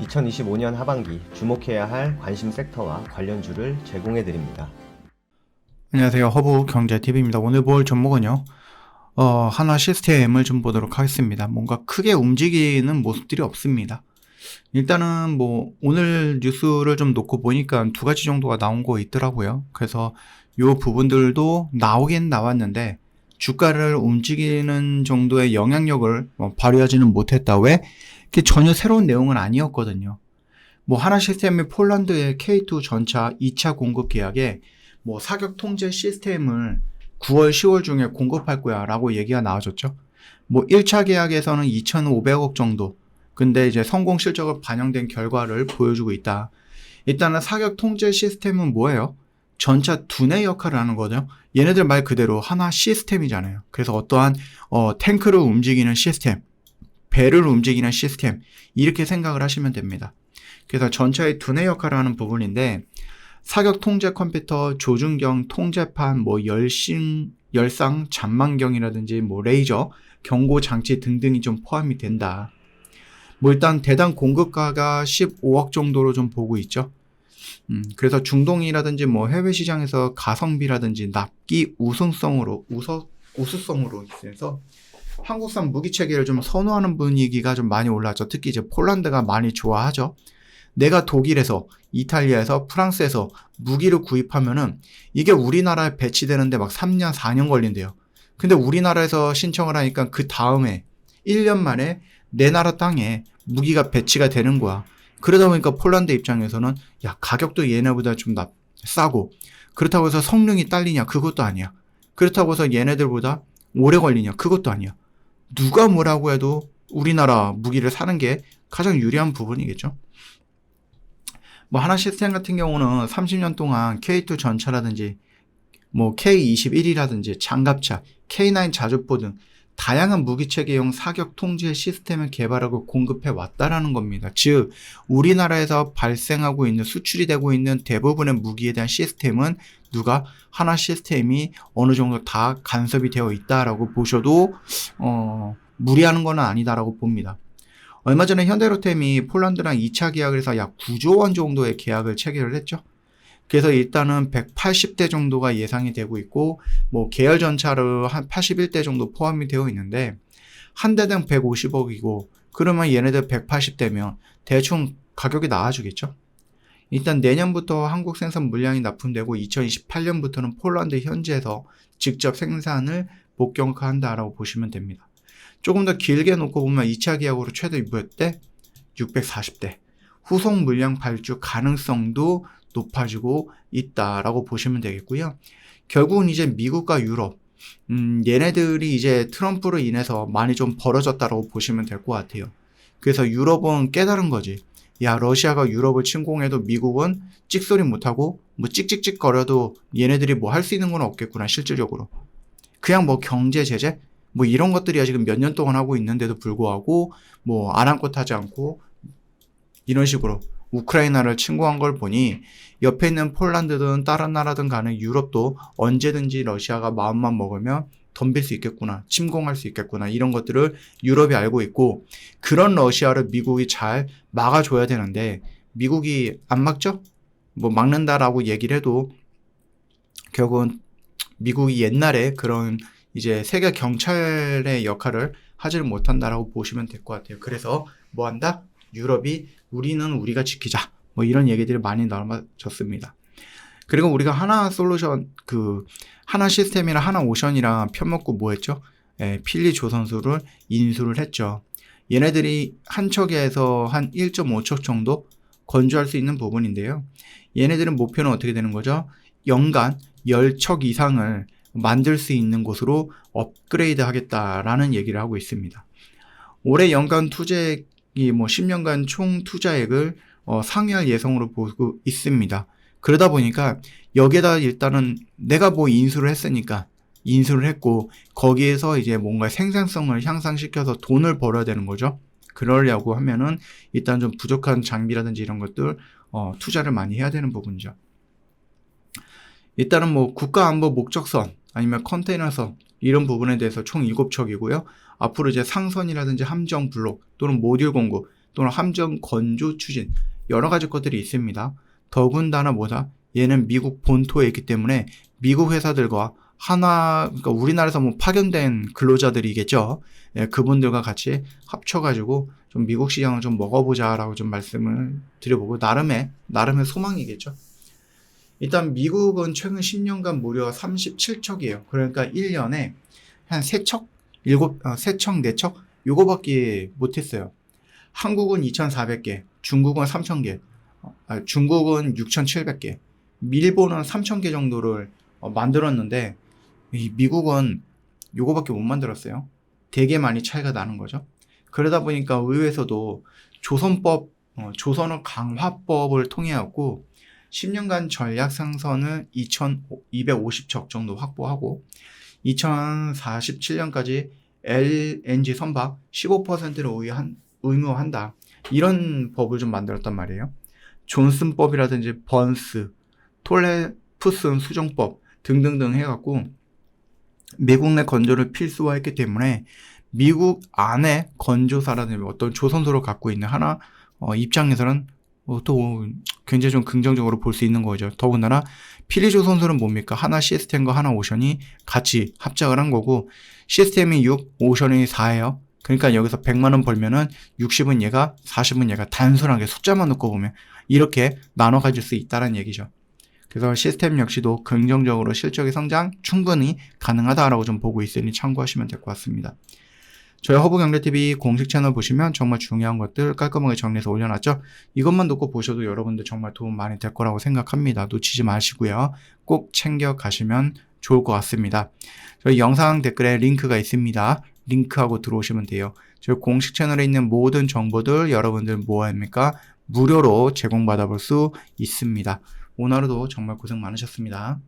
2025년 하반기 주목해야 할 관심 섹터와 관련주를 제공해 드립니다. 안녕하세요. 허브 경제TV입니다. 오늘 볼 종목은요. 하나 시스템을 좀 보도록 하겠습니다. 뭔가 크게 움직이는 모습들이 없습니다. 일단은 뭐 오늘 뉴스를 좀 놓고 보니까 두 가지 정도가 나온 거 있더라고요. 그래서 요 부분들도 나오긴 나왔는데 주가를 움직이는 정도의 영향력을 발휘하지는 못했다. 왜? 그게 전혀 새로운 내용은 아니었거든요. 뭐 하나 시스템이 폴란드의 K2 전차 2차 공급 계약에 뭐 사격 통제 시스템을 9월, 10월 중에 공급할 거야 라고 얘기가 나와줬죠. 뭐 1차 계약에서는 2,500억 정도. 근데 이제 성공 실적을 반영된 결과를 보여주고 있다. 일단은 사격 통제 시스템은 뭐예요? 전차 두뇌 역할을 하는 거죠. 얘네들 말 그대로 하나 시스템이잖아요. 그래서 어떠한 탱크를 움직이는 시스템, 배를 움직이는 시스템 이렇게 생각을 하시면 됩니다. 그래서 전차의 두뇌 역할을 하는 부분인데 사격 통제 컴퓨터, 조준경, 통제판, 뭐 열상, 잠망경이라든지 뭐 레이저, 경고 장치 등등이 좀 포함이 된다. 뭐 일단 대당 공급가가 15억 정도로 좀 보고 있죠. 그래서 중동이라든지 뭐 해외 시장에서 가성비라든지 납기 우수성으로 있어서 한국산 무기 체계를 좀 선호하는 분위기가 좀 많이 올랐죠. 특히 이제 폴란드가 많이 좋아하죠. 내가 독일에서, 이탈리아에서, 프랑스에서 무기를 구입하면은 이게 우리나라에 배치되는데 막 3년, 4년 걸린대요. 근데 우리나라에서 신청을 하니까 그 다음에 1년 만에 내 나라 땅에 무기가 배치가 되는 거야. 그러다 보니까 폴란드 입장에서는 야, 가격도 얘네보다 좀 싸고 그렇다고 해서 성능이 딸리냐? 그것도 아니야. 그렇다고 해서 얘네들보다 오래 걸리냐? 그것도 아니야. 누가 뭐라고 해도 우리나라 무기를 사는 게 가장 유리한 부분이겠죠. 뭐 하나 시스템 같은 경우는 30년 동안 K2 전차라든지 뭐 K21이라든지 장갑차, K9 자주포 등 다양한 무기체계용 사격 통제 시스템을 개발하고 공급해 왔다라는 겁니다. 즉 우리나라에서 발생하고 있는 수출이 되고 있는 대부분의 무기에 대한 시스템은 누가 하나 시스템이 어느 정도 다 간섭이 되어 있다라고 보셔도 무리하는 건 아니다라고 봅니다. 얼마 전에 현대로템이 폴란드랑 2차 계약을 해서 약 9조 원 정도의 계약을 체결을 했죠. 그래서 일단은 180대 정도가 예상이 되고 있고 뭐 계열 전차로 한 81대 정도 포함이 되어 있는데 한 대당 150억이고 그러면 얘네들 180대면 대충 가격이 나와주겠죠. 일단 내년부터 한국 생산 물량이 납품되고 2028년부터는 폴란드 현지에서 직접 생산을 본격화한다라고 보시면 됩니다. 조금 더 길게 놓고 보면 2차 계약으로 최대 몇 대? 640대. 후속 물량 발주 가능성도 높아지고 있다라고 보시면 되겠고요. 결국은 이제 미국과 유럽, 얘네들이 이제 트럼프로 인해서 많이 좀 벌어졌다라고 보시면 될 것 같아요. 그래서 유럽은 깨달은 거지. 야, 러시아가 유럽을 침공해도 미국은 찍소리 못하고 뭐 찍찍찍 거려도 얘네들이 뭐 할 수 있는 건 없겠구나, 실질적으로. 그냥 뭐 경제 제재? 뭐 이런 것들이야 지금 몇 년 동안 하고 있는데도 불구하고 뭐 아랑곳하지 않고 이런 식으로 우크라이나를 침공한 걸 보니 옆에 있는 폴란드든 다른 나라든 간에 유럽도 언제든지 러시아가 마음만 먹으면 덤빌 수 있겠구나, 침공할 수 있겠구나 이런 것들을 유럽이 알고 있고 그런 러시아를 미국이 잘 막아줘야 되는데 미국이 안 막죠? 뭐 막는다라고 얘기를 해도 결국은 미국이 옛날에 그런 이제 세계 경찰의 역할을 하지를 못한다라고 보시면 될 것 같아요. 그래서 뭐 한다? 유럽이 우리는 우리가 지키자. 뭐 이런 얘기들이 많이 나와졌습니다. 그리고 우리가 하나 솔루션, 하나 시스템이랑 하나 오션이랑 편먹고 뭐 했죠? 필리 조선소를 인수를 했죠. 얘네들이 한 척에서 한 1.5척 정도 건조할 수 있는 부분인데요. 얘네들은 목표는 어떻게 되는 거죠? 연간 10척 이상을 만들 수 있는 곳으로 업그레이드 하겠다라는 얘기를 하고 있습니다. 올해 연간 투자액이 뭐 10년간 총 투자액을 상회할 예정으로 보고 있습니다. 그러다 보니까 여기에다 일단은 내가 뭐 인수를 했으니까 인수를 했고 거기에서 이제 뭔가 생산성을 향상시켜서 돈을 벌어야 되는 거죠. 그러려고 하면은 일단 좀 부족한 장비라든지 이런 것들 투자를 많이 해야 되는 부분이죠. 일단은 뭐 국가안보 목적선 아니면 컨테이너선 이런 부분에 대해서 총 7척이고요. 앞으로 이제 상선이라든지 함정 블록 또는 모듈 공급 또는 함정 건조 추진 여러 가지 것들이 있습니다. 더군다나 뭐다? 얘는 미국 본토에 있기 때문에 미국 회사들과 그러니까 우리나라에서 뭐 파견된 근로자들이겠죠. 예, 그분들과 같이 합쳐가지고 좀 미국 시장을 좀 먹어보자라고 좀 말씀을 드려보고 나름의 소망이겠죠. 일단 미국은 최근 10년간 무려 37척이에요. 그러니까 1년에 한 3척, 3척, 4척 요거밖에 못했어요. 한국은 2,400개, 중국은 3,000개, 중국은 6,700개, 일본은 3,000개 정도를 만들었는데 이 미국은 요거밖에 못 만들었어요. 되게 많이 차이가 나는 거죠. 그러다 보니까 의회에서도 조선업 강화법을 통해 갖고 10년간 전략 상선을 2,250척 정도 확보하고 2047년까지 LNG 선박 15%를 의무화한다. 이런 법을 좀 만들었단 말이에요. 존슨법이라든지 번스, 톨레프슨 수정법 등등등 해갖고 미국 내 건조를 필수화했기 때문에 미국 안에 건조사라든지 어떤 조선소를 갖고 있는 하나 입장에서는 또 굉장히 좀 긍정적으로 볼 수 있는 거죠. 더군다나 필리조선소는 뭡니까? 하나 시스템과 하나 오션이 같이 합작을 한 거고 시스템이 6, 오션이 4예요. 그러니까 여기서 100만 원 벌면은 60은 얘가, 40은 얘가 단순하게 숫자만 놓고 보면 이렇게 나눠 가질 수 있다는 얘기죠. 그래서 시스템 역시도 긍정적으로 실적의 성장 충분히 가능하다라고 좀 보고 있으니 참고하시면 될 것 같습니다. 저희 허브경제TV 공식 채널 보시면 정말 중요한 것들 깔끔하게 정리해서 올려놨죠. 이것만 놓고 보셔도 여러분들 정말 도움 많이 될 거라고 생각합니다. 놓치지 마시고요. 꼭 챙겨가시면 좋을 것 같습니다. 저희 영상 댓글에 링크가 있습니다. 링크하고 들어오시면 돼요. 저희 공식 채널에 있는 모든 정보들 여러분들 뭐합니까? 무료로 제공받아 볼 수 있습니다. 오늘 하루도 정말 고생 많으셨습니다.